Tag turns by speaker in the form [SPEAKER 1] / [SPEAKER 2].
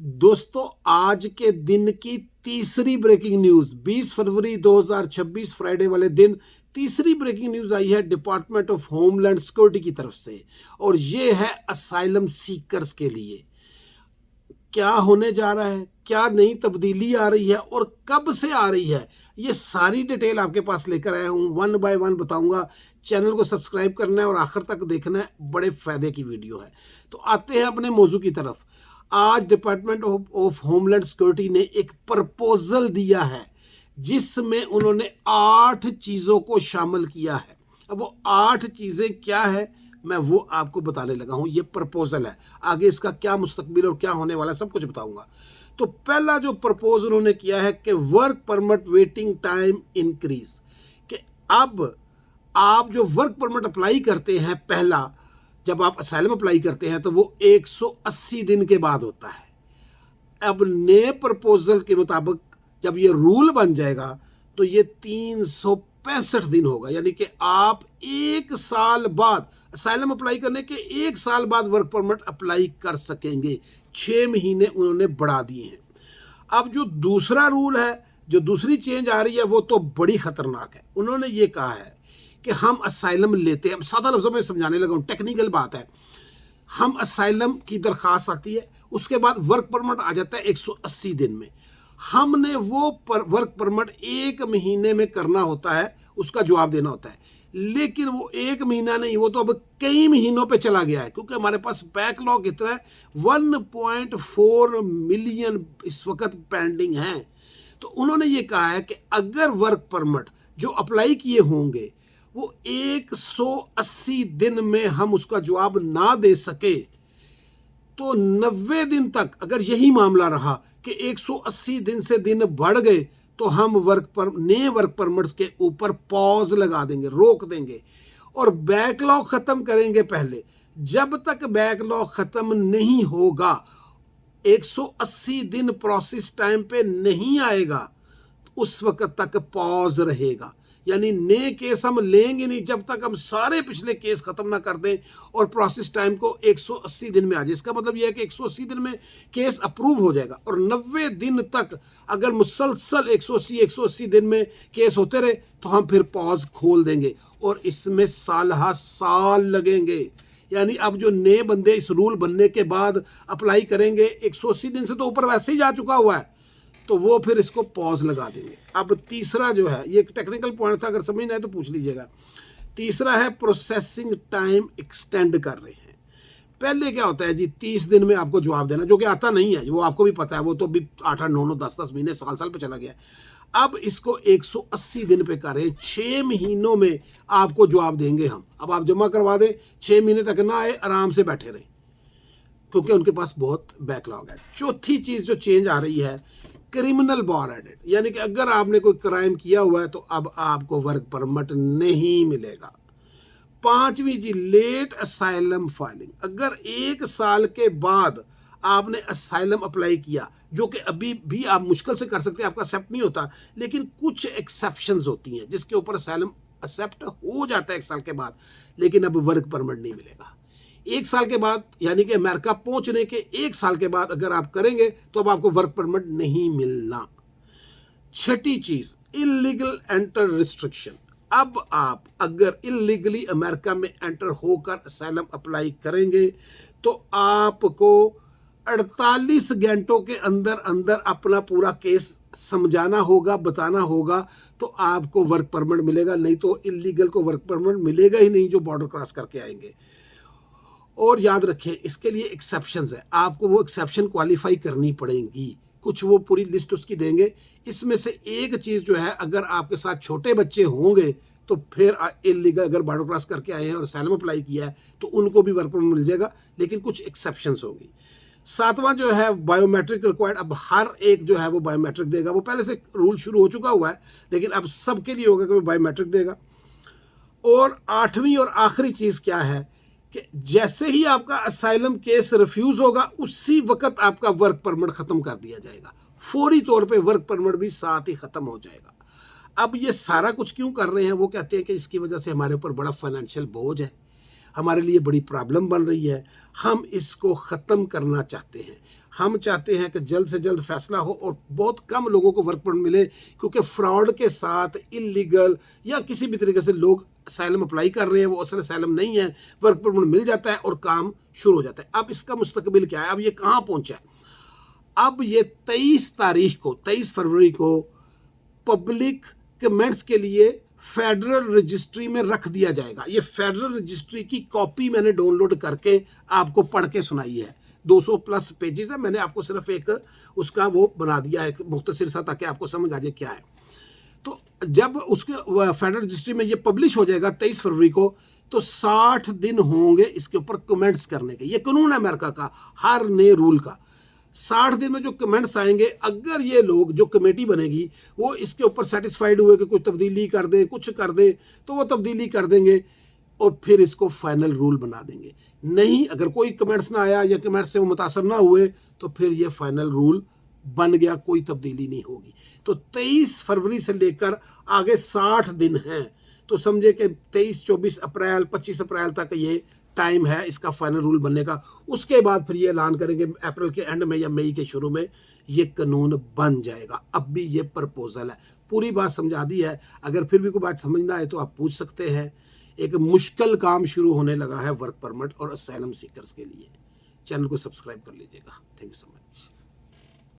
[SPEAKER 1] दोस्तों, आज के दिन की तीसरी ब्रेकिंग न्यूज 20 फरवरी 2026 फ्राइडे वाले दिन तीसरी ब्रेकिंग न्यूज आई है डिपार्टमेंट ऑफ होमलैंड सिक्योरिटी की तरफ से। और ये है असाइलम सीकर्स के लिए क्या होने जा रहा है, क्या नई तब्दीली आ रही है और कब से आ रही है, ये सारी डिटेल आपके पास लेकर आया हूँ। वन बाय वन बताऊंगा। चैनल को सब्सक्राइब करना है और आखिर तक देखना है, बड़े फायदे की वीडियो है। तो आते हैं अपने मौजू की तरफ। आज डिपार्टमेंट ऑफ होमलैंड सिक्योरिटी ने एक प्रपोजल दिया है जिसमें उन्होंने 8 चीज़ों को शामिल किया है। अब वो 8 चीज़ें क्या है मैं वो आपको बताने लगा हूँ। ये प्रपोजल है, आगे इसका क्या मुस्तकबिल और क्या होने वाला है सब कुछ बताऊंगा। तो पहला जो प्रपोज उन्होंने किया है कि work permit waiting time increase, कि अब आप जो वर्क परमिट अप्लाई करते हैं, पहला जब आप असाइलम अप्लाई करते हैं तो वो 180 दिन के बाद होता है। अब नए प्रपोजल के मुताबिक जब ये रूल बन जाएगा तो ये 365 दिन होगा, यानी कि आप 1 साल बाद असाइलम अप्लाई करने के 1 साल बाद वर्क परमिट अप्लाई कर सकेंगे। 6 महीने उन्होंने बढ़ा दिए हैं। अब जो दूसरा रूल है, जो दूसरी चेंज आ रही है, वो तो बड़ी खतरनाक है। उन्होंने ये कहा है कि हम असाइलम लेते हैं, सादा लफ्ज़ों में समझाने लगा हूँ, टेक्निकल बात है। हम असाइलम की दरख्वास्त आती है, उसके बाद वर्क परमिट आ जाता है 180 दिन में। हमने वो वर्क परमिट 1 महीने में करना होता है, उसका जवाब देना होता है। लेकिन वो 1 महीना नहीं, वो तो अब कई महीनों पे चला गया है, क्योंकि हमारे पास बैकलॉग इतना है, 1.4 मिलियन इस वक्त पेंडिंग है। तो उन्होंने ये कहा है कि अगर वर्क परमिट जो अप्लाई किए होंगे वो 180 दिन में हम उसका जवाब ना दे सके तो 90 दिन तक अगर यही मामला रहा कि 180 दिन से दिन बढ़ गए तो हम नए वर्क परमिट्स के ऊपर पॉज लगा देंगे, रोक देंगे और बैकलॉग ख़त्म करेंगे पहले। जब तक बैकलॉग ख़त्म नहीं होगा, 180 दिन प्रोसेस टाइम पे नहीं आएगा, उस वक्त तक पॉज रहेगा। यानी नए केस हम लेंगे नहीं जब तक हम सारे पिछले केस खत्म ना कर दें और प्रोसेस टाइम को 180 दिन में आ जाए। इसका मतलब यह है कि 180 दिन में केस अप्रूव हो जाएगा और 90 दिन तक अगर मुसलसल 180 दिन में केस होते रहे तो हम फिर पॉज खोल देंगे और इसमें साल लगेंगे। यानी अब जो नए बंदे इस रूल बनने के बाद अप्लाई करेंगे, 180 दिन से तो ऊपर वैसे ही जा चुका हुआ है, तो वो फिर इसको पॉज लगा देंगे। अब तीसरा जो है, ये एक टेक्निकल पॉइंट था, अगर समझ ना आए तो पूछ लीजिएगा। तीसरा है प्रोसेसिंग टाइम एक्सटेंड कर रहे हैं। पहले क्या होता है जी, 30 दिन में आपको जवाब देना, जो कि आता नहीं है, वो आपको भी पता है, वो तो अभी 8-8, 9-9, 10-10 महीने, साल पे चला गया है। अब इसको 180 दिन पे कर रहे हैं, 6 महीनों में आपको जवाब देंगे हम। अब आप जमा करवा दें, 6 महीने तक ना आए, आराम से बैठे रहें, क्योंकि उनके पास बहुत बैकलॉग है। चौथी चीज़ जो चेंज आ रही है, क्रिमिनल बार एडेड, यानी कि अगर आपने कोई क्राइम किया हुआ है तो अब आपको वर्क परमिट नहीं मिलेगा। 5वीं जी, लेट असाइलम फाइलिंग। अगर 1 साल के बाद आपने असाइलम अप्लाई किया, जो कि अभी भी आप मुश्किल से कर सकते हैं, आपका एक्सेप्ट नहीं होता, लेकिन कुछ एक्सेप्शंस होती हैं जिसके ऊपर असाइलम एक्सेप्ट हो जाता है 1 साल के बाद, लेकिन अब वर्क परमिट नहीं मिलेगा। 1 साल के बाद, यानी कि अमेरिका पहुंचने के 1 साल के बाद अगर आप करेंगे तो अब आपको वर्क परमिट नहीं मिलना। छठी चीज, इलीगल एंटर रिस्ट्रिक्शन। अब आप अगर इलीगली अमेरिका में एंटर होकर असाइलम अप्लाई करेंगे तो आपको 48 घंटों के अंदर अंदर अपना पूरा केस समझाना होगा, बताना होगा, तो आपको वर्क परमिट मिलेगा। नहीं तो इलीगल को वर्क परमिट मिलेगा ही नहीं जो बॉर्डर क्रॉस करके आएंगे। और याद रखें, इसके लिए एक्सेप्शंस है, आपको वो एक्सेप्शन क्वालिफाई करनी पड़ेंगी। कुछ वो पूरी लिस्ट उसकी देंगे, इसमें से एक चीज़ जो है, अगर आपके साथ छोटे बच्चे होंगे तो फिर इलीगल अगर बॉर्डर क्रॉस करके आए हैं और असाइलम अप्लाई किया है तो उनको भी वर्क परमिट मिल जाएगा, लेकिन कुछ एक्सेप्शंस होंगी। 7वां जो है, बायोमेट्रिक रिक्वायर्ड। अब हर एक जो है वो बायोमेट्रिक देगा। वो पहले से रूल शुरू हो चुका हुआ है, लेकिन अब सबके लिए होगा कि वो बायोमेट्रिक देगा। और 8वीं और आखिरी चीज़ क्या है कि जैसे ही आपका असाइलम केस रिफ्यूज होगा, उसी वक्त आपका वर्क परमिट ख़त्म कर दिया जाएगा। फौरी तौर पे वर्क परमिट भी साथ ही ख़त्म हो जाएगा। अब ये सारा कुछ क्यों कर रहे हैं? वो कहते हैं कि इसकी वजह से हमारे ऊपर बड़ा फाइनेंशियल बोझ है, हमारे लिए बड़ी प्रॉब्लम बन रही है, हम इसको ख़त्म करना चाहते हैं। हम चाहते हैं कि जल्द से जल्द फैसला हो और बहुत कम लोगों को वर्क परमिट मिले, क्योंकि फ्रॉड के साथ इलीगल या किसी भी तरीके से लोग असैलम अप्लाई कर रहे हैं, वो असल असैलम नहीं है, वर्क परमिट मिल जाता है और काम शुरू हो जाता है। अब इसका मुस्तकबिल क्या है, अब ये कहाँ पहुँचा है? अब ये 23 फरवरी को पब्लिक कमेंट्स के लिए फेडरल रजिस्ट्री में रख दिया जाएगा। ये फेडरल रजिस्ट्री की कॉपी मैंने डाउनलोड करके आपको पढ़ के सुनाई है। 200 प्लस पेजेस है, मैंने आपको सिर्फ एक उसका वो बना दिया है मुख्तसर सा, ताकि आपको समझ आ जाए क्या है। तो जब उसके फेडरल रजिस्ट्री में ये पब्लिश हो जाएगा 23 फरवरी को, तो 60 दिन होंगे इसके ऊपर कमेंट्स करने के। ये कानून है अमेरिका का, हर नए रूल का। 60 दिन में जो कमेंट्स आएंगे, अगर ये लोग जो कमेटी बनेगी वो इसके ऊपर सेटिस्फाइड हुए कि कुछ तब्दीली कर दें, कुछ कर दें, तो वो तब्दीली कर देंगे और फिर इसको फाइनल रूल बना देंगे। नहीं, अगर कोई कमेंट्स ना आया या कमेंट्स से वो मुतासर ना हुए, तो फिर ये फाइनल रूल बन गया, कोई तब्दीली नहीं होगी। तो 23 फरवरी से लेकर आगे 60 दिन हैं, तो समझे कि 23, 24 अप्रैल, 25 अप्रैल तक ये टाइम है इसका फाइनल रूल बनने का। उसके बाद फिर ये ऐलान करेंगे अप्रैल के एंड में या मई के शुरू में ये कानून बन जाएगा। अब भी ये प्रपोजल है, पूरी बात समझा दी है। अगर फिर भी कोई बात समझना है तो आप पूछ सकते हैं। एक मुश्किल काम शुरू होने लगा है वर्क परमिट और असाइलम सीकर्स के लिए। चैनल को सब्सक्राइब कर लीजिएगा। Thank you so much.